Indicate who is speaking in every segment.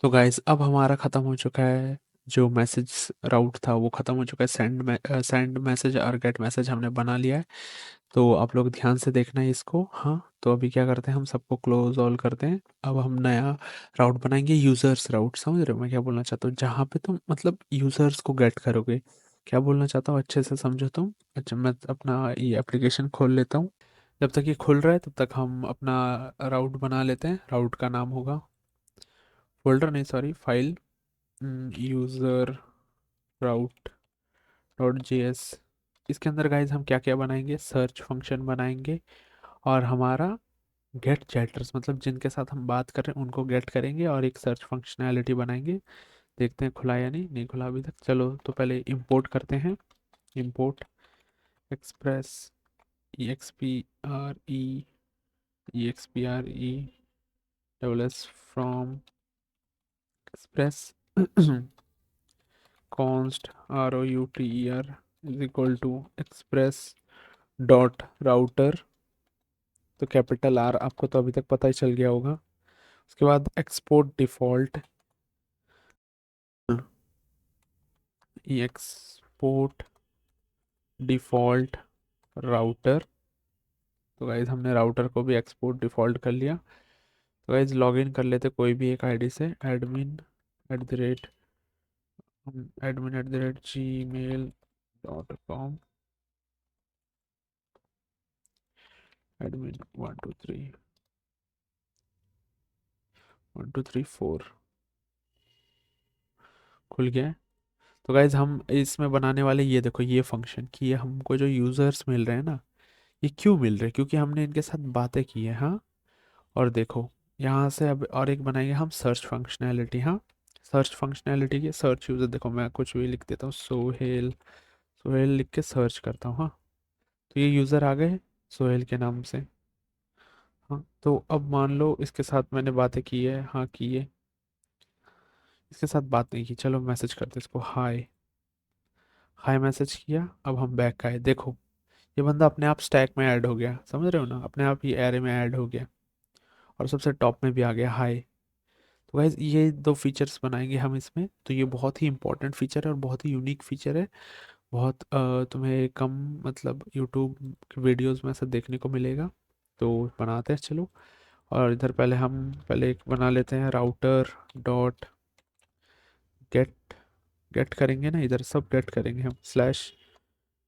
Speaker 1: तो गाइस अब हमारा ख़त्म हो चुका है। जो मैसेज राउट था वो ख़त्म हो चुका है। सेंड मैसेज और गेट मैसेज हमने बना लिया है। तो आप लोग ध्यान से देखना है इसको। हाँ, तो अभी क्या करते हैं, हम सबको क्लोज ऑल करते हैं। अब हम नया राउट बनाएंगे, यूज़र्स राउट। समझ रहे हो मैं क्या बोलना चाहता हूँ? जहाँ पे तुम मतलब यूज़र्स को गेट करोगे। क्या बोलना चाहता हूँ अच्छे से समझो तुम। अच्छा, मैं अपना ये एप्लीकेशन खोल लेता हूँ। जब तक ये खुल रहा है तब तक हम अपना राउट बना लेते हैं। राउट का नाम होगा, फोल्डर नहीं सॉरी, फाइल, यूज़र राउट डॉट जे एस। इसके अंदर गाइज हम क्या क्या बनाएंगे, सर्च फंक्शन बनाएंगे। और हमारा गेट चैटर्स, मतलब जिनके साथ हम बात कर रहे हैं उनको गेट करेंगे, और एक सर्च फंक्शनैलिटी बनाएंगे। देखते हैं खुला या नहीं, नहीं खुला अभी तक। चलो तो पहले इंपोर्ट करते हैं। Import express E x P R E x P R E double S from express const router is equal to express dot router. तो कैपिटल आर आपको तो अभी तक पता ही चल गया होगा। उसके बाद एक्सपोर्ट डिफॉल्ट, ई एक्सपोर्ट डिफॉल्ट राउटर। तो गाइज हमने राउटर को भी एक्सपोर्ट डिफॉल्ट कर लिया। तो गाइज लॉग इन कर लेते कोई भी एक आईडी से, at the rate admin@gmail.com, admin123 1 2 3 4 खुल गया है। तो गाइज हम इसमें बनाने वाले, ये देखो ये फंक्शन कि ये हमको जो यूज़र्स मिल रहे हैं ना, ये क्यों मिल रहे हैं, क्योंकि हमने इनके साथ बातें की है। हाँ, और देखो यहाँ से अब और एक बनाएंगे हम सर्च फंक्शनैलिटी। हाँ, सर्च फंक्शनैलिटी के सर्च यूज़र, देखो मैं कुछ भी लिख देता हूँ, सोहेल। सोहेल लिख के सर्च करता हूँ। हाँ, तो ये यूज़र आ गए सोहेल के नाम से। हाँ, तो अब मान लो इसके साथ मैंने बातें की है। हाँ की है, इसके साथ बात नहीं की। चलो मैसेज करते इसको, हाय। हाय मैसेज किया। अब हम बैक आए, देखो ये बंदा अपने आप स्टैक में ऐड हो गया। समझ रहे हो ना, अपने आप ही एरे में ऐड हो गया, और सबसे टॉप में भी आ गया हाय। तो गाइज ये दो फीचर्स बनाएंगे हम इसमें। तो ये बहुत ही इंपॉर्टेंट फीचर है और बहुत ही यूनिक फीचर है। बहुत तुम्हें कम मतलब यूट्यूब के वीडियोस में ऐसा देखने को मिलेगा। तो बनाते हैं चलो। और इधर पहले हम पहले एक बना लेते हैं, राउटर डॉट गेट। गेट करेंगे ना, इधर सब गेट करेंगे हम, स्लैश।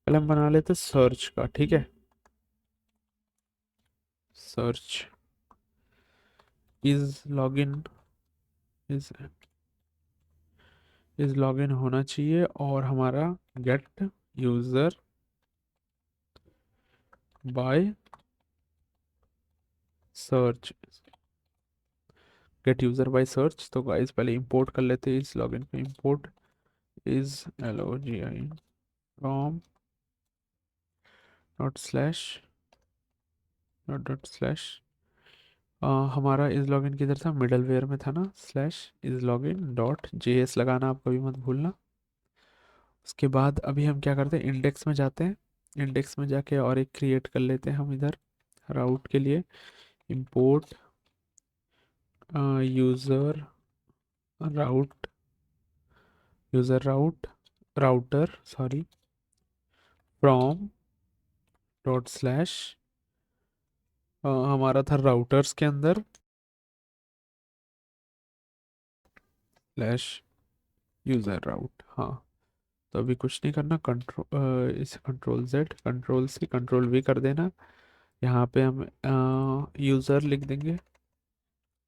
Speaker 1: पहले हम बना लेते हैं सर्च का, ठीक है। Search is login, is is login होना चाहिए। और हमारा get user by search, get user by search. तो गाइस पहले इंपोर्ट कर लेते हैं इस लॉगिन पे। Import is login from dot slash dot slash. हमारा इज लॉगिन किधर था, मिडल वेयर में था ना, slash is login dot JS लगाना आप कभी मत भूलना। उसके बाद अभी हम क्या करते हैं, इंडेक्स में जाते हैं। इंडेक्स में जाके और एक क्रिएट कर लेते हैं हम इधर राउट के लिए। Import user route, user route router sorry from dot slash, हमारा था राउटर्स के अंदर स्लैश यूज़र राउट। हाँ, तो अभी कुछ नहीं करना, कंट्रोल इसे control Z control C control V कर देना। यहाँ पे हम यूज़र लिख देंगे,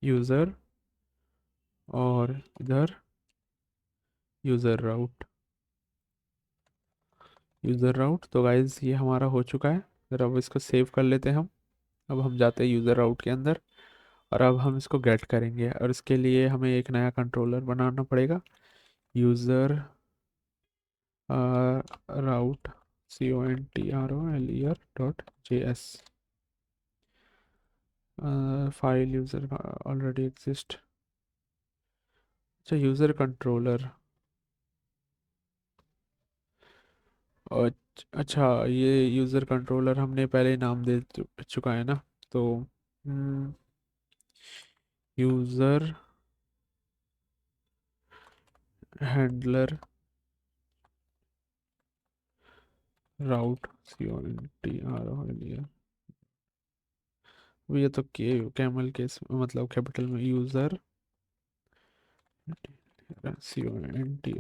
Speaker 1: यूज़र, और इधर यूज़र राउट, यूज़र राउट। तो गाइज ये हमारा हो चुका है। फिर अब इसको सेव कर लेते हैं हम। अब हम जाते हैं यूज़र राउट के अंदर, और अब हम इसको गेट करेंगे, और इसके लिए हमें एक नया कंट्रोलर बनाना पड़ेगा। यूज़र राउट controller dot J S. File user already exist. अच्छा, यूज़र कंट्रोलर। अच्छा, ये यूज़र कंट्रोलर हमने पहले ही नाम दे चुका है ना। तो यूज़र हैंडलर राउट, CONTROL। ये तो के कैमल के मतलब कैपिटल में user CONTROLER.js,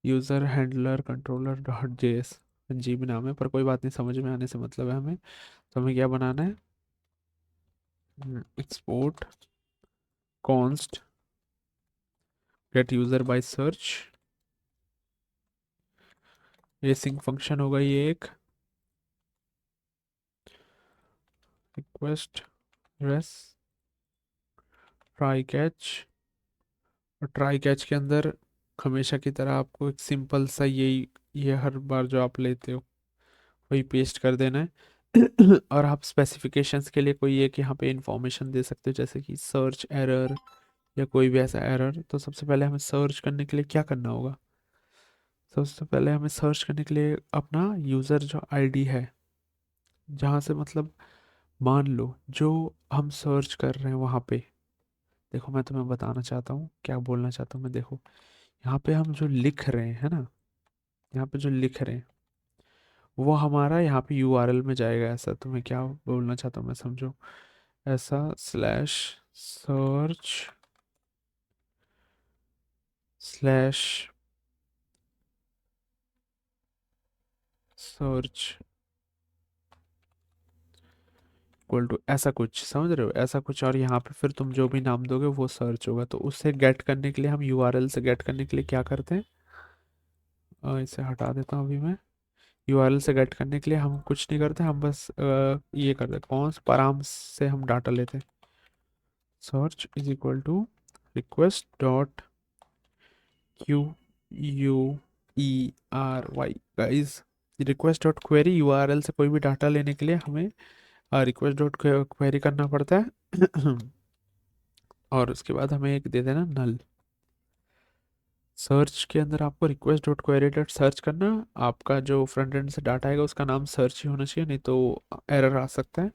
Speaker 1: user handler controller dot JS. अजीब नाम है पर कोई बात नहीं, समझ में आने से मतलब है हमें। तो हमें क्या बनाना है, export const get user by search, ये सिंक फंक्शन होगा ये एक, रिक्वेस्ट रेस ट्राई कैच, और ट्राई कैच के अंदर हमेशा की तरह आपको एक सिंपल सा यही, ये हर बार जो आप लेते हो वही पेस्ट कर देना है। और आप स्पेसिफिकेशंस के लिए कोई एक यहाँ पे इंफॉर्मेशन दे सकते हो, जैसे कि सर्च एरर या कोई भी ऐसा एरर। तो सबसे पहले हमें सर्च करने के लिए क्या करना होगा, सबसे पहले हमें सर्च करने के लिए अपना यूज़र जो आईडी है, जहाँ से मतलब मान लो जो हम सर्च कर रहे हैं वहाँ पे, देखो मैं तुम्हें बताना चाहता हूँ क्या बोलना चाहता हूँ मैं, देखो यहाँ पे हम जो लिख रहे हैं है ना, यहाँ पे जो लिख रहे हैं वो हमारा यहाँ पे यूआरएल में जाएगा। ऐसा तुम्हें क्या बोलना चाहता हूँ मैं, समझो, ऐसा slash search slash search equal to ऐसा कुछ, समझ रहे हो, ऐसा कुछ। और यहाँ पे फिर तुम जो भी नाम दोगे वो सर्च होगा। तो उससे गेट करने के लिए हम यूआरएल से गेट करने के लिए क्या करते हैं, इसे हटा देता हूँ अभी मैं। यूआरएल से गेट करने के लिए हम कुछ नहीं करते, हम बस ये करते हैं, कौन सा पाराम से हम डाटा लेते हैं, search is equal to request dot QUERY guys. Request dot query URL से कोई भी डाटा लेने के लिए हमें रिक्वेस्ट डॉट क्वेरी करना पड़ता है। और उसके बाद हमें एक दे देना नल। सर्च के अंदर आपको request dot query dot search करना, आपका जो फ्रंट एंड से डाटा आएगा उसका नाम सर्च ही होना चाहिए, नहीं तो एरर आ सकता है।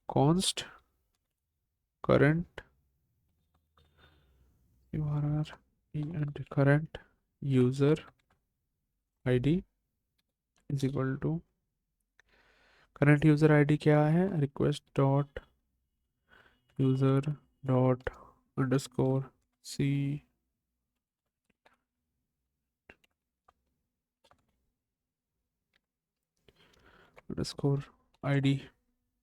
Speaker 1: Const current URL and current user ID is equal to, current user ID क्या है, request dot user dot underscore C underscore ID.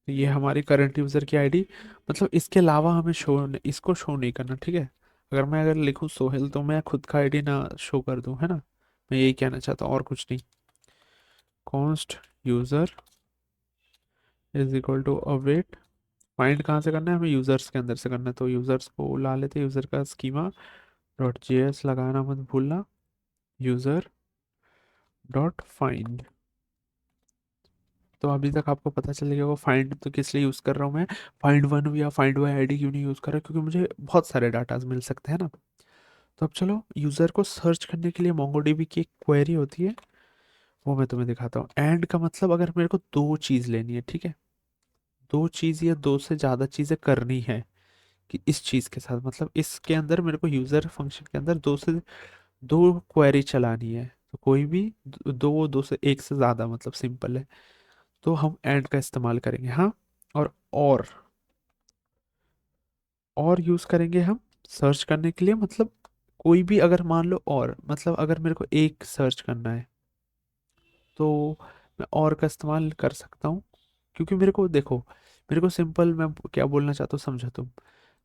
Speaker 1: ये हमारी करंट यूजर की आईडी, मतलब इसके अलावा हमें इसको शो नहीं करना, ठीक है। अगर लिखूँ सोहेल तो मैं खुद का आईडी ना शो कर दूँ, है ना। मैं यही कहना चाहता हूँ और कुछ नहीं। Const user is equal to await, find कहाँ से करना है हमें, यूजर्स के अंदर से करना है। तो यूजर्स को ला लेते हैं, यूजर का स्कीमा डॉट जेएस लगाना मत भूलना, यूजर डॉट फाइंड। तो अभी तक आपको पता चल गया वो फाइंड तो किस लिए यूज़ कर रहा हूँ मैं, फाइंड वन या फाइंड बाय आईडी क्यों नहीं यूज़ कर रहा, क्योंकि मुझे बहुत सारे डाटाज मिल सकते हैं ना। तो अब चलो यूज़र को सर्च करने के लिए मोंगोडीबी की एक क्वेरी होती है, वो मैं तुम्हें दिखाता हूँ। एंड का मतलब अगर मेरे को दो चीज़ लेनी है, ठीक है, दो चीज़ या दो से ज़्यादा चीज़ें करनी है कि इस चीज़ के साथ, मतलब इसके अंदर मेरे को यूज़र फंक्शन के अंदर दो क्वेरी चलानी है। तो कोई भी दो से एक से ज़्यादा मतलब सिंपल है, तो हम एंड का इस्तेमाल करेंगे। हाँ, और और यूज़ करेंगे हम सर्च करने के लिए, मतलब कोई भी अगर मान लो, और मतलब अगर मेरे को एक सर्च करना है तो मैं और का इस्तेमाल कर सकता हूँ। क्योंकि मेरे को देखो, मेरे को सिंपल, मैं क्या बोलना चाहता हूँ समझो तुम,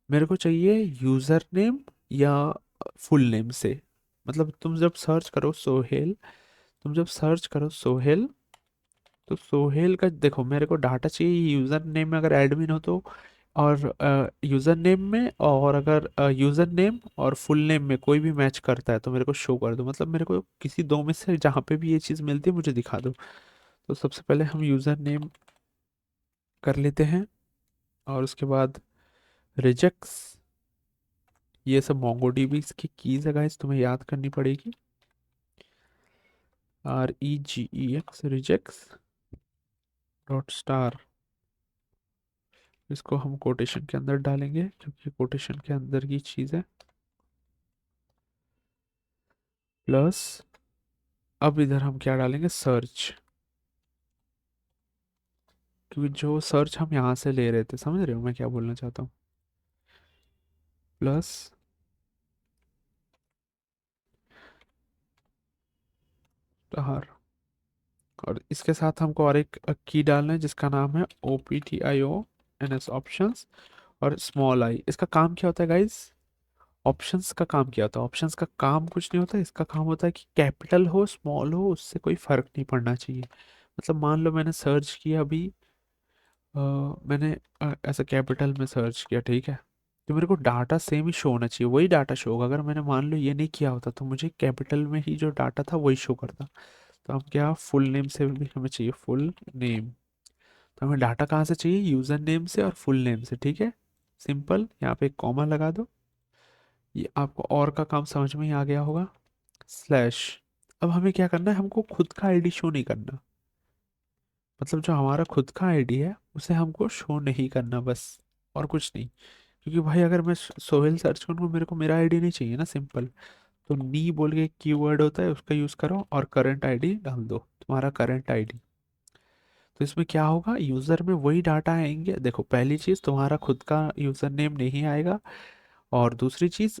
Speaker 1: मेरे को चाहिए यूज़र नेम या फुल नेम से, मतलब तुम जब सर्च करो सोहेल, तुम जब सर्च करो सोहेल, तो सोहेल का देखो मेरे को डाटा चाहिए यूज़र नेम में, अगर एडमिन हो तो, और यूज़र नेम में, और अगर यूज़र नेम और फुल नेम में कोई भी मैच करता है तो मेरे को शो कर दो, मतलब मेरे को किसी दो में से जहाँ पे भी ये चीज़ मिलती है मुझे दिखा दो। तो सबसे पहले हम यूज़र नेम कर लेते हैं, और उसके बाद रिजेक्ट्स, ये सब मोंगोडीबी की कीज़ है गाइस, तुम्हें याद करनी पड़ेगी। REGEX रिजेक्ट्स डॉट स्टार, इसको हम कोटेशन के अंदर डालेंगे क्योंकि कोटेशन के अंदर की चीज़ है। प्लस अब इधर हम क्या डालेंगे, सर्च, क्योंकि जो सर्च हम यहाँ से ले रहे थे, समझ रहे हो मैं क्या बोलना चाहता हूँ, प्लस स्टार। और इसके साथ हमको और एक की डालना है जिसका नाम है OPTIONS, ऑप्शंस, और स्मॉल आई। इसका काम क्या होता है गाइस, ऑप्शंस का काम क्या होता है, ऑप्शंस का काम कुछ नहीं होता, इसका काम होता है कि कैपिटल हो स्मॉल हो उससे कोई फर्क नहीं पड़ना चाहिए। मतलब मान लो मैंने सर्च किया अभी, मैंने ऐसा कैपिटल में सर्च किया, ठीक है, तो मेरे को डाटा सेम ही शो होना चाहिए, वही डाटा शो होगा। अगर मैंने मान लो ये नहीं किया होता तो मुझे कैपिटल में ही जो डाटा था वही शो करता। तो हम क्या, फुल नेम से भी हमें चाहिए फुल नेम। तो हमें डाटा कहाँ से चाहिए, यूज़र नेम से और फुल नेम से, ठीक है। सिंपल, यहाँ पे एक कॉमा लगा दो। ये आपको और का काम समझ में ही आ गया होगा। स्लैश। अब हमें क्या करना है, हमको खुद का आईडी शो नहीं करना, मतलब जो हमारा खुद का आईडी है उसे हमको शो नहीं करना बस, और कुछ नहीं। क्योंकि भाई अगर मैं सोहेल सर्च करूँगा मेरे को मेरा आईडी नहीं चाहिए ना, सिंपल। तो नी बोल के एक कीवर्ड होता है उसका यूज़ करो और करंट आईडी डाल दो, तुम्हारा करंट आईडी। तो इसमें क्या होगा, यूज़र में वही डाटा आएंगे। देखो पहली चीज़, तुम्हारा खुद का यूज़र नेम नहीं आएगा, और दूसरी चीज़,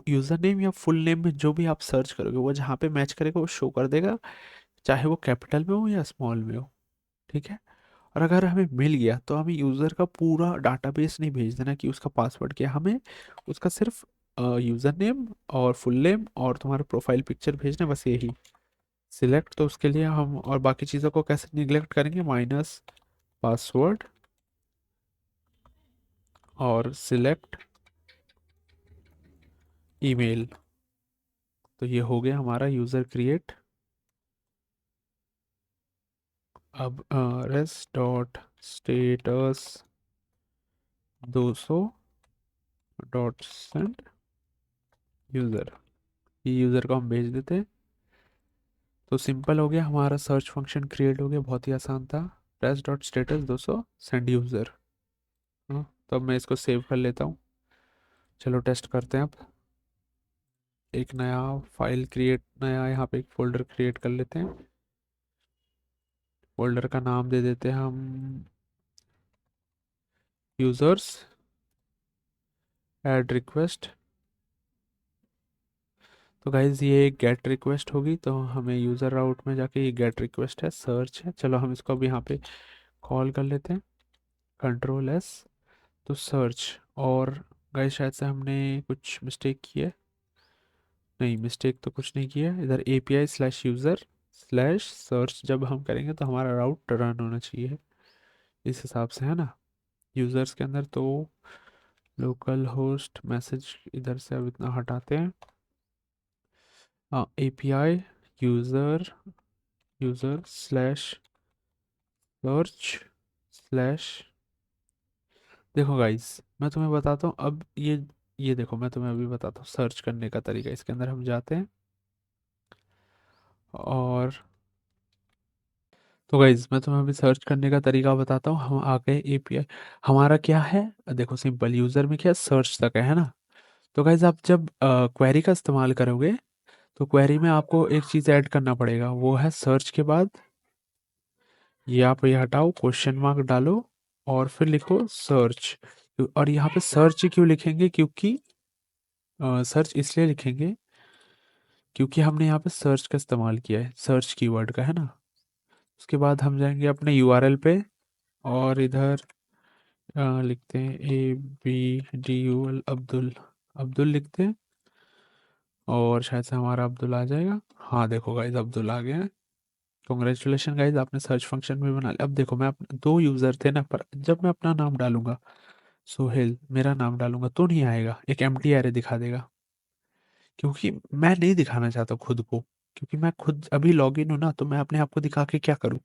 Speaker 1: यूज़र नेम या फुल नेम में जो भी आप सर्च करोगे वो जहाँ पे मैच करेगा वो शो कर देगा, चाहे वो कैपिटल में हो या स्मॉल में हो, ठीक है। और अगर हमें मिल गया तो हमें यूज़र का पूरा डाटाबेस नहीं भेज देना कि उसका पासवर्ड क्या है, हमें उसका सिर्फ यूज़र नेम और फुल नेम और तुम्हारा प्रोफाइल पिक्चर भेजना, बस यही। सिलेक्ट, तो उसके लिए हम और बाकी चीज़ों को कैसे निगलेक्ट करेंगे, माइनस पासवर्ड और सिलेक्ट ईमेल। तो ये हो गया हमारा यूज़र क्रिएट। अब rest dot status 200 dot send user, ये यूज़र को हम भेज देते हैं। तो सिंपल हो गया, हमारा सर्च फंक्शन क्रिएट हो गया, बहुत ही आसान था। Rest dot status 200 send user. हाँ, तो अब मैं इसको सेव कर लेता हूँ। चलो टेस्ट करते हैं अब। एक नया फाइल क्रिएट, नया यहाँ पे एक फोल्डर क्रिएट कर लेते हैं। फोल्डर का नाम दे देते हैं हम यूज़र्स ऐड रिक्वेस्ट। तो गाइज ये गेट रिक्वेस्ट होगी, तो हमें यूज़र राउट में जाके, ये गेट रिक्वेस्ट है, सर्च है, चलो हम इसको अब यहाँ पे कॉल कर लेते हैं, Ctrl+S। तो सर्च, और गाइज शायद से हमने कुछ मिस्टेक की है, नहीं मिस्टेक तो कुछ नहीं किया, इधर API/यूज़र/सर्च जब हम करेंगे तो हमारा राउट रन होना चाहिए इस हिसाब से, है ना। यूज़र्स के अंदर तो लोकल होस्ट मैसेज इधर से अब इतना हटाते हैं। हाँ, API यूज़र/सर्च/, देखो गाइस मैं तुम्हें बताता हूँ अब, ये देखो मैं तुम्हें अभी बताता हूँ सर्च करने का तरीका। इसके अंदर हम जाते हैं, और तो गाइज मैं तुम्हें अभी सर्च करने का तरीका बताता हूँ। हम आ गए API, हमारा क्या है, देखो सिंपल, यूज़र में क्या सर्च तक है ना। तो गाइज आप जब क्वेरी का इस्तेमाल करोगे तो क्वेरी में आपको एक चीज़ ऐड करना पड़ेगा, वो है सर्च के बाद ये आप ये हटाओ, क्वेश्चन मार्क डालो, और फिर लिखो सर्च। और यहाँ पे सर्च क्यों लिखेंगे, क्योंकि सर्च इसलिए लिखेंगे क्योंकि हमने यहाँ पे सर्च का इस्तेमाल किया है, सर्च कीवर्ड का, है ना। उसके बाद हम जाएंगे अपने URL पे, और इधर लिखते हैं ABDUL अब्दुल, अब्दुल लिखते हैं, और शायद से हमारा अब्दुल आ जाएगा। हाँ देखो गाइज अब्दुल आ गया है। कॉन्ग्रेचुलेशन गाइज, आपने सर्च फंक्शन भी बना लिया। अब देखो मैं दो यूज़र थे ना, पर जब मैं अपना नाम डालूंगा, सोहेल मेरा नाम डालूंगा तो नहीं आएगा, एक एम्प्टी एरे दिखा देगा, क्योंकि मैं नहीं दिखाना चाहता खुद को, क्योंकि मैं खुद अभी लॉग इन हूँ ना, तो मैं अपने आप को दिखा के क्या करूँ।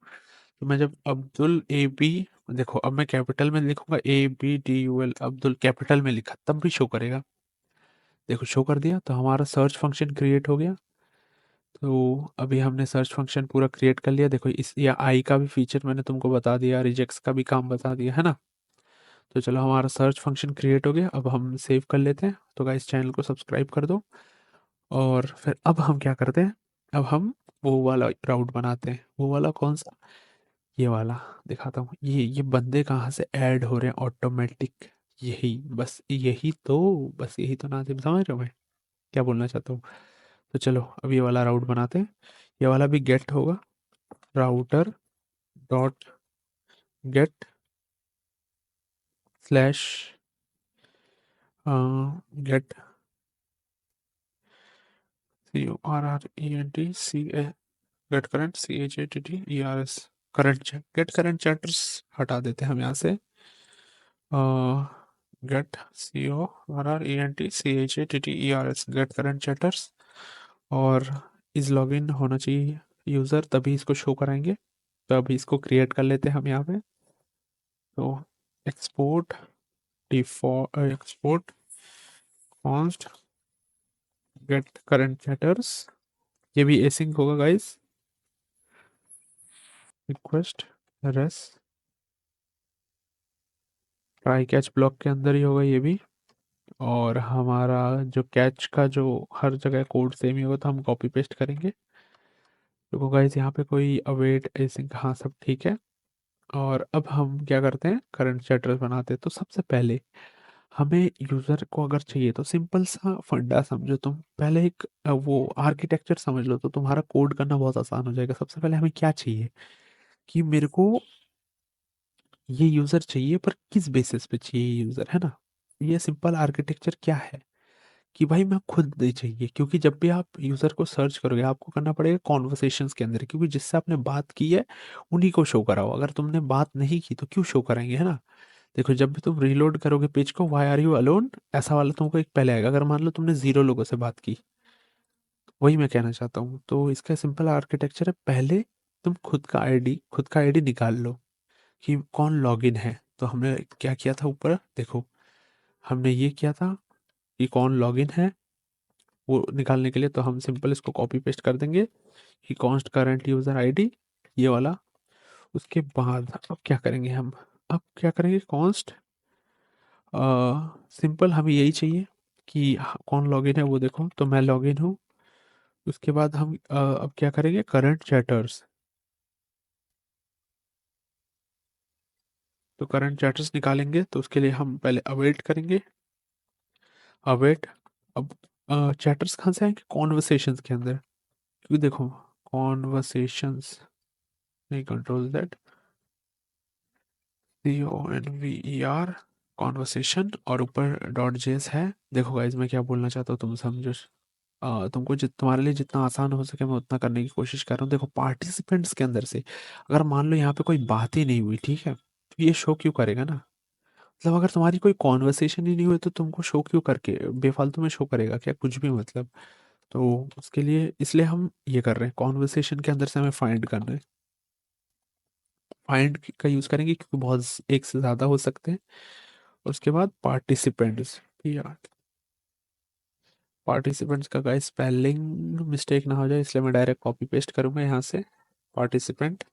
Speaker 1: तो मैं जब अब्दुल AB, देखो अब मैं कैपिटल में लिखूंगा ABDUL अब्दुल, कैपिटल में लिखा तब भी शो करेगा। देखो शो कर दिया, तो हमारा सर्च फंक्शन क्रिएट हो गया। तो अभी हमने सर्च फंक्शन पूरा क्रिएट कर लिया। देखो इस या आई का भी फीचर मैंने तुमको बता दिया, रिजेक्ट्स का भी काम बता दिया, है ना। तो चलो हमारा सर्च फंक्शन क्रिएट हो गया, अब हम सेव कर लेते हैं। तो गाइस चैनल को सब्सक्राइब कर दो, और फिर अब हम क्या करते हैं, अब हम वो वाला राउट बनाते हैं। वो वाला कौन सा, ये वाला दिखाता हूँ। ये बंदे कहाँ से ऐड हो रहे हैं ऑटोमेटिक, यही बस, यही तो नाजिम समझ रहे हो मैं क्या बोलना चाहता हूँ। तो चलो अब ये वाला राउट बनाते हैं। ये वाला भी गेट होगा, router dot get slash get CURRENT get current CHATTERS current, get current chatters हटा देते हैं हम यहाँ से। Get CORRENTCHATTERS get current chatters, और इस लॉगिन होना चाहिए यूज़र, तभी इसको शो कराएंगे। तो अभी इसको क्रिएट कर लेते हैं हम यहाँ पे। तो export default, export const get current chatters, ये भी एसिंक होगा guys, request res try catch block के अंदर ही होगा ये भी। और हमारा जो कैच का जो हर जगह कोड सेम ही होगा, तो हम कॉपी पेस्ट करेंगे। देखो गाइस यहाँ पे कोई अवेट एसिंक, हाँ सब ठीक है। और अब हम क्या करते हैं, करंट चैटर्स बनाते हैं। तो सबसे पहले हमें यूज़र को अगर चाहिए तो सिंपल सा फंडा समझो तुम, पहले एक वो आर्किटेक्चर समझ लो, तो तुम्हारा कोड करना बहुत आसान हो जाएगा। सबसे पहले हमें क्या चाहिए कि मेरे को ये यूज़र चाहिए, पर किस बेसिस पे चाहिए यूज़र, है ना। ये सिंपल आर्किटेक्चर क्या है कि भाई मैं खुद नहीं चाहिए, क्योंकि जब भी आप यूज़र को सर्च करोगे आपको करना पड़ेगा कॉन्वर्सेशंस के अंदर, क्योंकि जिससे आपने बात की है उन्हीं को शो कराओ। अगर तुमने बात नहीं की तो क्यों शो कराएंगे, है ना। देखो जब भी तुम रीलोड करोगे पेज को, वाई आर यू अलोन, ऐसा वाला तुमको एक पहले आएगा। अगर मान लो तुमने 0 लोगों से बात की, वही मैं कहना चाहता हूँ। तो इसका सिंपल आर्किटेक्चर है, पहले तुम खुद का आईडी निकाल लो कि कौन लॉगिन है। तो हमने क्या किया था ऊपर देखो, हमने ये किया था कि कौन लॉगिन है, वो निकालने के लिए तो हम सिंपल इसको कॉपी पेस्ट कर देंगे कि कॉन्स्ट करंट यूजर आईडी, ये वाला। उसके बाद अब क्या करेंगे हम, अब क्या करेंगे कॉन्स्ट, सिंपल हमें यही चाहिए कि कौन लॉगिन है वो देखो, तो मैं लॉगिन हूँ। उसके बाद हम अब क्या करेंगे, करंट चैटर्स, तो करंट चैटर्स निकालेंगे। तो उसके लिए हम पहले अवेट करेंगे, अवेट। अब चैटर्स कहाँ से आएंगे, कॉन्वर्सेशंस के अंदर, क्योंकि देखो कॉन्वर्सेशंस, नहीं कंट्रोल दैट, CONVER कॉन्वर्सेशन, और ऊपर डॉट जेस है। देखो गाइज मैं क्या बोलना चाहता हूँ तुम समझो। तुमको तुम्हारे लिए जितना आसान हो सके मैं उतना करने की कोशिश कर रहा हूँ। देखो पार्टिसिपेंट्स के अंदर से अगर मान लो यहाँ पे कोई बात ही नहीं हुई, ठीक है, तो ये शो क्यों करेगा ना। मतलब अगर तुम्हारी कोई कॉन्वर्सेशन ही नहीं हुई तो तुमको शो क्यों करके बेफालतू में शो करेगा क्या, कुछ भी मतलब। तो उसके लिए इसलिए हम ये कर रहे हैं, कॉन्वर्सेशन के अंदर से हमें फाइंड करना है। फाइंड का यूज़ करेंगे क्योंकि बहुत एक से ज़्यादा हो सकते हैं। उसके बाद पार्टिसिपेंट्स, यार पार्टिसिपेंट्स का गाइस स्पेलिंग मिस्टेक ना हो जाए, इसलिए मैं डायरेक्ट कॉपी पेस्ट करूंगा यहाँ से। Participant,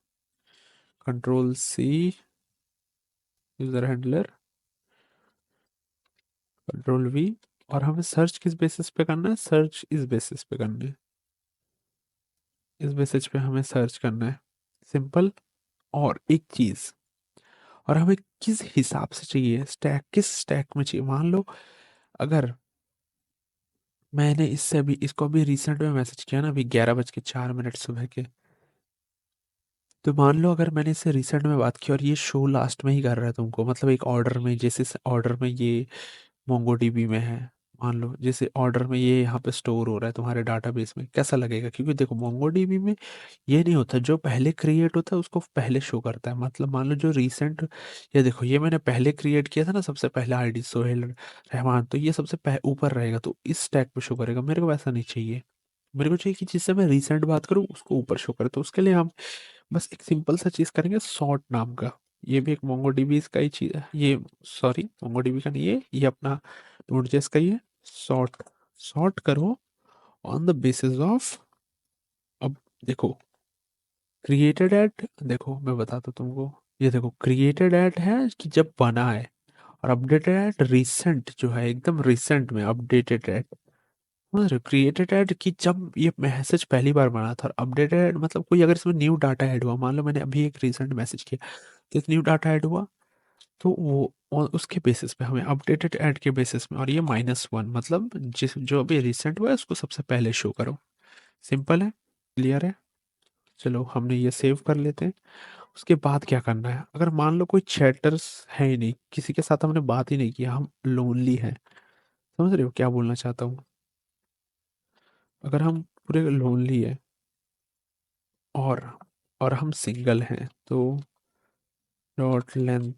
Speaker 1: control C, user handler, control V। और हमें सर्च किस बेसिस पे करना है, सर्च इस बेसिस पे करना है, इस बेसिस पे हमें सर्च करना है, सिंपल। और एक चीज, और हमें किस हिसाब से चाहिए, स्टैक किस स्टैक में चाहिए। मान लो अगर मैंने इससे अभी इसको अभी रिसेंट में मैसेज किया ना, अभी 11:04 सुबह के, तो मान लो अगर मैंने इससे रिसेंट में बात की और ये शो लास्ट में ही कर रहा है तुमको, मतलब एक ऑर्डर में, जैसे ऑर्डर में ये मोंगोडीबी में है, मान लो जैसे ऑर्डर में ये यहाँ पे स्टोर हो रहा है तुम्हारे डाटाबेस में, कैसा लगेगा। क्योंकि देखो मोंगोडीबी में ये नहीं होता, जो पहले क्रिएट होता है उसको पहले शो करता है। मतलब मान लो जो रिसेंट, ये देखो ये मैंने पहले क्रिएट किया था ना, सबसे पहले आईडी सोहेल रहमान, तो ये सबसे ऊपर रहेगा, तो इस टैग पे शो करेगा। मेरे को वैसा नहीं चाहिए, मेरे को चाहिए कि जिससे मैं रिसेंट बात करूँ उसको ऊपर शो करे। तो उसके लिए हम बस एक सिंपल सा चीज करेंगे, सॉर्ट नाम का। ये भी एक मोंगोडीबी का ही चीज है ये, सॉरी मोंगोडीबी का नहीं है ये अपना नोड.जेएस का ही है। सॉर्ट, सॉर्ट करो ऑन द बेसिस ऑफ, अब देखो क्रिएटेड एट, देखो मैं बताता हूँ तुमको, ये देखो क्रिएटेड एट है कि जब बना है, और अपडेटेड एट रिसेंट जो है एकदम रिसेंट में अपडेटेड एट, समझ रहे हो, क्रिएटेड ऐड की जब ये मैसेज पहली बार बना था, और अपडेटेड ऐड मतलब कोई अगर इसमें न्यू डाटा ऐड हुआ, मान लो मैंने अभी एक रिसेंट मैसेज किया, तो न्यू डाटा ऐड हुआ, तो वो और उसके बेसिस पे हमें अपडेटेड ऐड के बेसिस में, और ये -1 मतलब जिस जो अभी रिसेंट हुआ है उसको सबसे पहले शो करो। सिंपल है, क्लियर है। चलो हमने ये सेव कर लेते हैं। उसके बाद क्या करना है, अगर मान लो कोई चैटर्स है ही नहीं, किसी के साथ हमने बात ही नहीं किया, हम लोनली हैं, समझ रहे हो क्या बोलना चाहता हूँ, अगर हम पूरे लोनली है और हम सिंगल हैं, तो डॉट लेंथ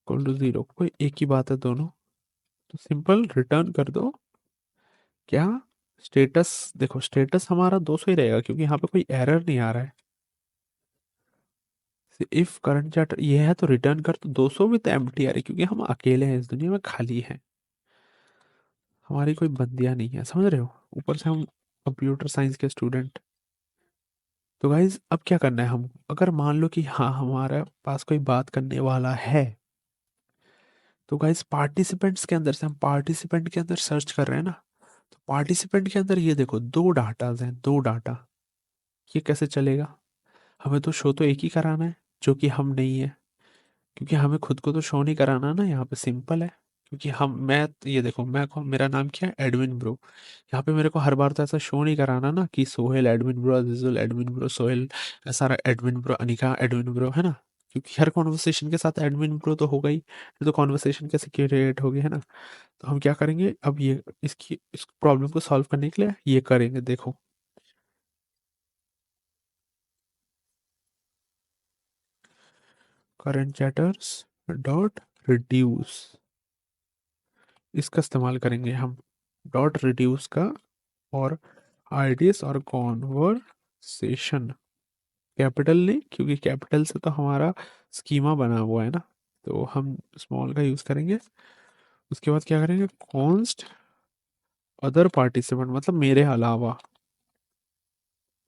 Speaker 1: इक्वल टू 0, कोई एक ही बात है दोनों, तो सिंपल रिटर्न कर दो क्या, स्टेटस। देखो स्टेटस हमारा 200 ही रहेगा क्योंकि यहाँ पे कोई एरर नहीं आ रहा है। इफ करंट चैट ये है तो रिटर्न कर, तो 200 भी तो एम्प्टी आ रही है क्योंकि हम अकेले हैं इस दुनिया में, खाली हैं, हमारी कोई बंदियां नहीं है, समझ रहे हो, ऊपर से हम कंप्यूटर साइंस के स्टूडेंट। तो गाइज अब क्या करना है, हम अगर मान लो कि हाँ हमारे पास कोई बात करने वाला है, तो गाइज पार्टिसिपेंट्स के अंदर से हम पार्टिसिपेंट के अंदर सर्च कर रहे हैं ना, तो पार्टिसिपेंट के अंदर ये देखो दो डाटाज हैं, दो डाटा, ये कैसे चलेगा, हमें तो शो तो एक ही कराना है जो कि हम नहीं है, क्योंकि हमें खुद को तो शो नहीं कराना ना, यहाँ पे सिंपल है, क्योंकि हम मैं ये देखो मैं कौन, मेरा नाम क्या है, एडमिन ब्रो, यहाँ पे मेरे को हर बार तो ऐसा शो नहीं कराना ना कि Sohel admin bro, Azizul admin bro, Sohel Sara admin bro, Anika admin bro, है ना, क्योंकि हर कॉन्वर्सेशन के साथ एडमिन ब्रो तो होगा ही, नहीं तो कॉन्वर्सेशन कैसे क्रिएट होगी, है ना। तो हम क्या करेंगे अब, ये इसकी इस प्रॉब्लम को सॉल्व करने के लिए ये करेंगे, देखो करंट चैटर्स डॉट रिड्यूस, इसका इस्तेमाल करेंगे हम, डॉट रिड्यूस का, और आईडीएस और कॉन्वर्सेशन, कैपिटल नहीं क्योंकि कैपिटल से तो हमारा स्कीमा बना हुआ है ना, तो हम स्मॉल का यूज करेंगे। उसके बाद क्या करेंगे, कॉन्स्ट अदर पार्टिसिपेंट मतलब मेरे अलावा,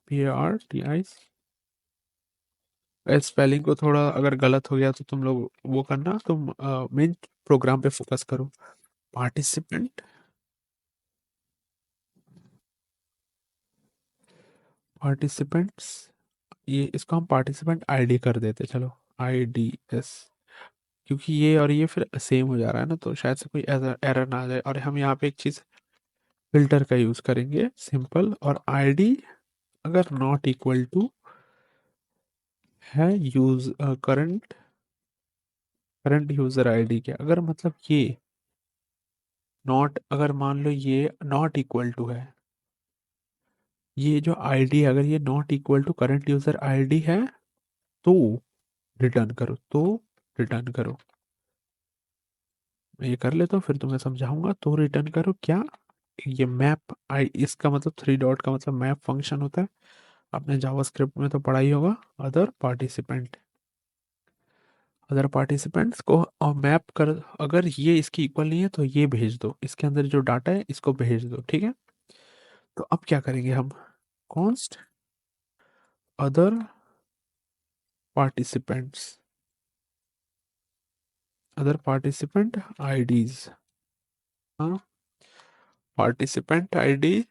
Speaker 1: PARTI, स्पेलिंग को थोड़ा अगर गलत हो गया तो तुम लोग वो करना, तुम मेन प्रोग्राम पे फोकस करो। पार्टिसिपेंट, पार्टिसिपेंट्स, ये इसको हम पार्टिसिपेंट आईडी कर देते, चलो IDS, क्योंकि ये और ये फिर सेम हो जा रहा है ना, तो शायद से कोई एरर ना आ जाए, और हम यहाँ पे एक चीज़ फिल्टर का यूज़ करेंगे, सिंपल, और आईडी अगर नॉट इक्वल टू है use current, current user ID के, अगर मतलब ये नॉट, अगर मान लो ये नॉट इक्वल टू है, ये जो आईडी अगर ये not equal to current user ID है, तो रिटर्न करो, तो रिटर्न करो, मैं ये कर लेता हूँ फिर तुम्हें समझाऊंगा, तो रिटर्न करो क्या, ये मैप आई, इसका मतलब 3 डॉट का मतलब मैप फंक्शन होता है, आपने जावास्क्रिप्ट में तो पढ़ा ही होगा, अदर पार्टिसिपेंट, अदर पार्टिसिपेंट्स को और मैप कर, अगर ये इसकी इक्वल नहीं है तो ये भेज दो, इसके अंदर जो डाटा है इसको भेज दो, ठीक है। तो अब क्या करेंगे हम, const other participants, other participant IDs, हाँ, पार्टिसिपेंट आईडी,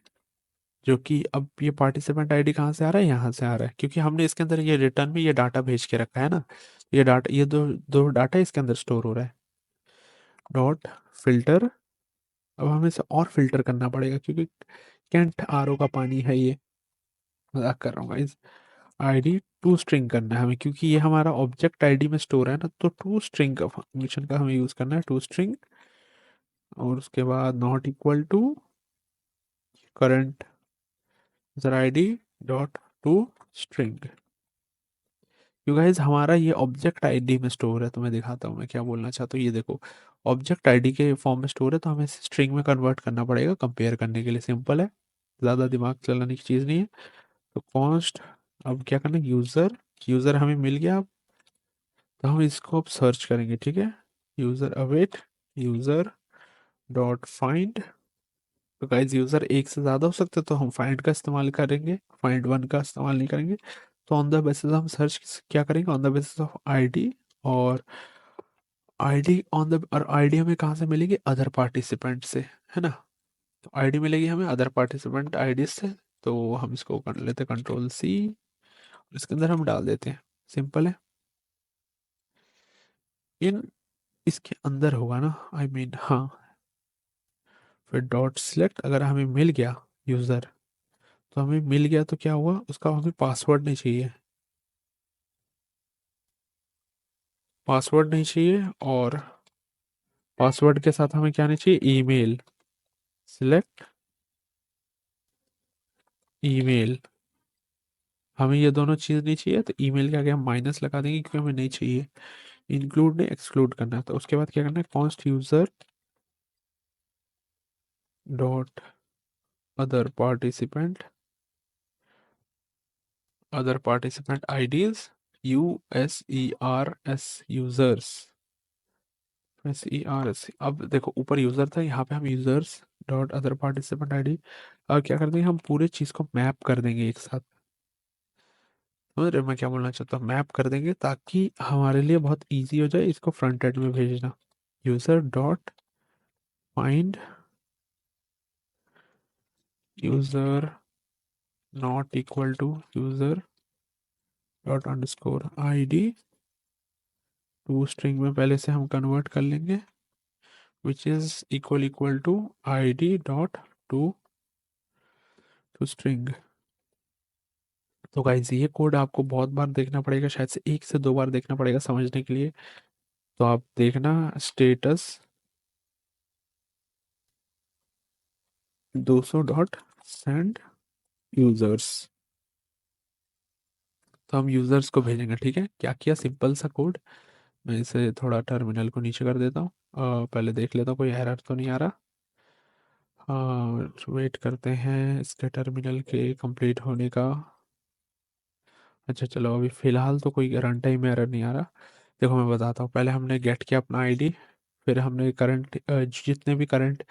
Speaker 1: जो कि अब ये पार्टिसिपेंट आईडी कहाँ से आ रहा है, यहाँ से आ रहा है, क्योंकि हमने इसके अंदर ये रिटर्न में ये डाटा भेज के रखा है ना, ये डाटा, ये दो दो डाटा इसके अंदर स्टोर हो रहा है, डॉट फिल्टर, अब हमें इसे और फिल्टर करना पड़ेगा क्योंकि कैंट RO का पानी है ये, मजाक कर रहा हूँ गाइस, आईडी टू स्ट्रिंग करना है हमें, क्योंकि ये हमारा ऑब्जेक्ट आईडी में स्टोर है ना, तो टू स्ट्रिंग का फंक्शन का हमें यूज करना है, टू स्ट्रिंग, और उसके बाद not equal to current user ID dot to string, you guys हमारा ये ऑब्जेक्ट आईडी में स्टोर है, तो मैं दिखाता हूँ मैं क्या बोलना चाहता हूँ, ये देखो ऑब्जेक्ट आईडी के फॉर्म में स्टोर है, तो हमें स्ट्रिंग में कन्वर्ट करना पड़ेगा कंपेयर करने के लिए, सिंपल है, ज़्यादा दिमाग चलाने की चीज़ नहीं है। तो कॉन्स्ट, अब क्या करना, यूज़र, यूज़र हमें मिल गया अब, तो हम इसको अब सर्च करेंगे, ठीक है, user await, user dot find, तो गाइज यूज़र एक से ज़्यादा हो सकते हैं, तो हम फाइंड का इस्तेमाल करेंगे, फाइंड वन का इस्तेमाल नहीं करेंगे। तो ऑन द बेसिस हम सर्च क्या करेंगे, on the basis of ID और आईडी ऑन द, और आईडी हमें कहाँ से मिलेगी, अदर पार्टिसिपेंट से, है ना। तो आईडी मिलेगी हमें अदर पार्टिसिपेंट आईडी से। तो हम इसको कर लेते हैं कंट्रोल C, इसके अंदर हम डाल देते हैं, सिंपल है। इन इसके अंदर होगा ना, आई मीन हाँ। फिर डॉट सिलेक्ट, अगर हमें मिल गया यूज़र, तो हमें मिल गया तो क्या हुआ, उसका हमें पासवर्ड नहीं चाहिए, पासवर्ड नहीं चाहिए। और पासवर्ड के साथ हमें क्या नहीं चाहिए, ईमेल। सिलेक्ट ईमेल, हमें ये दोनों चीज़ नहीं चाहिए, तो ईमेल के आगे हम माइनस लगा देंगे क्योंकि हमें नहीं चाहिए। इंक्लूड नहीं, एक्सक्लूड करना है। तो उसके बाद क्या करना है, const user dot other participant IDs, U S E R S, users, S E R S. अब देखो ऊपर यूजर था, यहाँ पे हम users dot other participant ID. अब क्या कर देंगे, हम पूरे चीज को मैप कर देंगे एक साथ। समझ रहे हो मैं क्या बोलना चाहता हूँ, मैप कर देंगे ताकि हमारे लिए बहुत इजी हो जाए इसको फ्रंट एंड में भेजना। User dot find user not equal to user dot underscore ID, to string में पहले से हम कन्वर्ट कर लेंगे, which is equal to ID dot to to string. तो गाइज ये कोड आपको बहुत बार देखना पड़ेगा, शायद से 1 से 2 बार देखना पड़ेगा समझने के लिए। तो आप देखना, स्टेटस 200 डॉट सेंड यूजर्स, तो हम यूजर्स को भेजेंगे, ठीक है। क्या किया, सिंपल सा कोड। मैं इसे थोड़ा टर्मिनल को नीचे कर देता हूँ, पहले देख लेता हूँ कोई एरर तो नहीं आ रहा। हाँ, वेट करते हैं इसके टर्मिनल के कंप्लीट होने का। अच्छा चलो, अभी फिलहाल तो कोई रन टाइम में एरर नहीं आ रहा। देखो मैं बताता हूँ, पहले हमने गेट किया अपना आईडी, फिर हमने करंट जितने भी करंट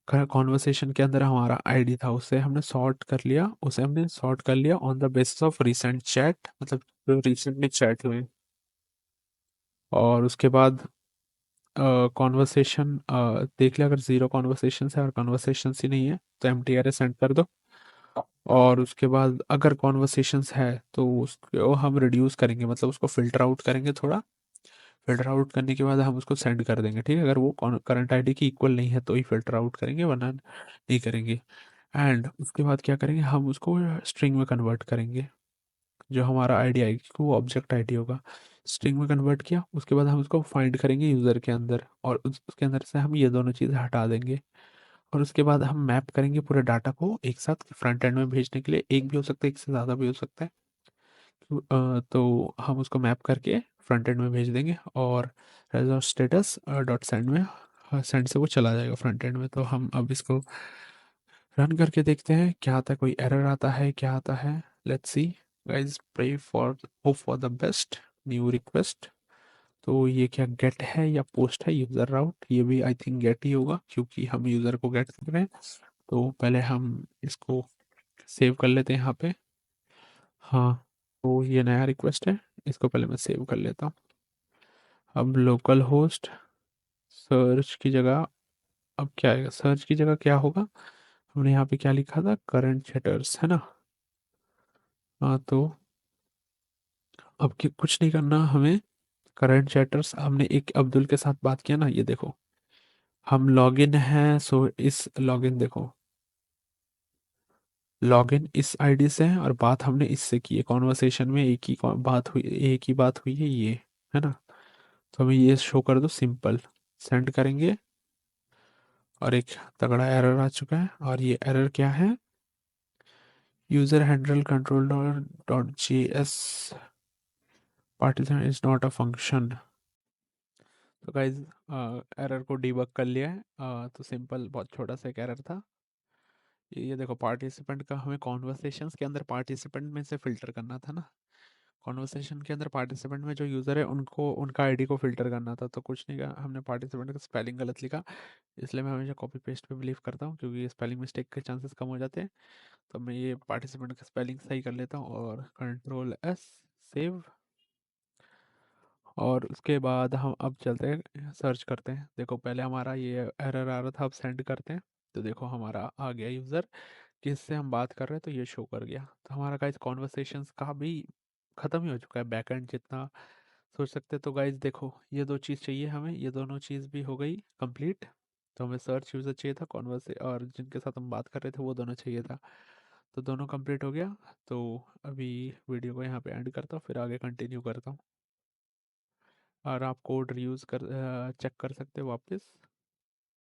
Speaker 1: कॉन्वर्सेशन के अंदर हमारा आईडी था उसे हमने सॉर्ट कर लिया, उसे हमने सॉर्ट कर लिया on the basis of recent chat, मतलब जो रिसेंटली चैट हुए। और उसके बाद कॉन्वर्सेशन देख लिया, अगर जीरो कॉन्वर्सेशन है और कॉन्वर्सेशन ही नहीं है तो एम टी आर सेंड कर दो। और उसके बाद अगर कॉन्वर्सेशंस है तो उसको हम रिड्यूस करेंगे, मतलब उसको फिल्टर आउट करेंगे थोड़ा। फिल्टर आउट करने के बाद हम उसको सेंड कर देंगे, ठीक है। अगर वो करंट आईडी की इक्वल नहीं है तो ही फिल्टर आउट करेंगे, वरना नहीं करेंगे। एंड उसके बाद क्या करेंगे, हम उसको स्ट्रिंग में कन्वर्ट करेंगे। जो हमारा आईडी आएगी वो ऑब्जेक्ट आईडी होगा, स्ट्रिंग में कन्वर्ट किया। उसके बाद हम उसको फाइंड करेंगे यूज़र के अंदर, और उसके अंदर से हम ये दोनों चीज़ें हटा देंगे। और उसके बाद हम मैप करेंगे पूरे डाटा को एक साथ फ्रंट एंड में भेजने के लिए। एक भी हो सकता है, एक से ज़्यादा भी हो सकता है। तो हम उसको मैप करके फ्रंट एंड में भेज देंगे, और रेजॉर्ट स्टेटस डॉट सेंड में, सेंड से वो चला जाएगा फ्रंट एंड में। तो हम अब इसको रन करके देखते हैं क्या आता है, कोई एरर आता है, क्या आता है। Let's see guys, pray for, hope for the best, new request. तो ये क्या गेट है या पोस्ट है, यूज़र राउट, ये भी आई थिंक गेट ही होगा क्योंकि हम यूज़र को गेट कर रहे हैं। तो पहले हम इसको सेव कर लेते हैं यहाँ पे। हाँ, तो ये नया रिक्वेस्ट है, इसको पहले मैं सेव कर लेता हूँ। अब लोकल होस्ट सर्च की जगह, अब क्या आएगा, सर्च की जगह क्या होगा, हमने यहाँ पे क्या लिखा था, करंट चैटर्स, है ना। हाँ, तो अब कुछ नहीं करना हमें, करंट चैटर्स, हमने एक अब्दुल के साथ बात किया ना, ये देखो हम लॉगिन हैं। सो इस लॉगिन देखो, लॉगिन इस आईडी से है और बात हमने इससे की है, कॉन्वर्सेशन में एक ही बात हुई, एक ही बात हुई है ये, है ना। तो हमें ये शो कर दो, सिंपल सेंड करेंगे। और एक तगड़ा एरर आ चुका है, और ये एरर क्या है, user handle control dot G S partition is not a function. तो गाइज एरर को डिबग कर लिया है। तो सिंपल, बहुत छोटा सा एक एरर था। ये देखो, पार्टिसिपेंट का हमें कॉन्वर्सेशंस के अंदर पार्टिसिपेंट में से फिल्टर करना था ना। कॉन्वर्सेशन के अंदर पार्टिसिपेंट में जो यूज़र है उनको, उनका आईडी को फिल्टर करना था। तो कुछ नहीं कहा हमने, पार्टिसिपेंट का स्पेलिंग गलत लिखा। इसलिए मैं हमेशा कॉपी पेस्ट पे बिलीव करता हूँ क्योंकि स्पेलिंग मिस्टेक के चांसेस कम हो जाते हैं। तो मैं ये पार्टिसिपेंट का स्पेलिंग सही कर लेता हूँ और कंट्रोल एस, सेव। और उसके बाद हम अब चलते हैं सर्च करते हैं। देखो पहले हमारा ये एरर आ रहा था, अब सेंड करते हैं। तो देखो हमारा आ गया यूज़र, किससे हम बात कर रहे हैं, तो ये शो कर गया। तो हमारा गाइज कॉन्वर्सेशंस का भी ख़त्म ही हो चुका है, बैकएंड जितना सोच सकते हैं। तो गाइज देखो ये दो चीज़ चाहिए हमें, ये दोनों चीज़ भी हो गई कंप्लीट। तो हमें सर्च यूज़र चाहिए था, कॉन्वर्से और जिनके साथ हम बात कर रहे थे वो दोनों चाहिए था। तो दोनों कंप्लीट हो गया। तो अभी वीडियो को यहाँ पे एंड करता हूँ, फिर आगे कंटिन्यू करता हूँ। और आप कोड रीयूज़ कर चेक कर सकते हो वापस।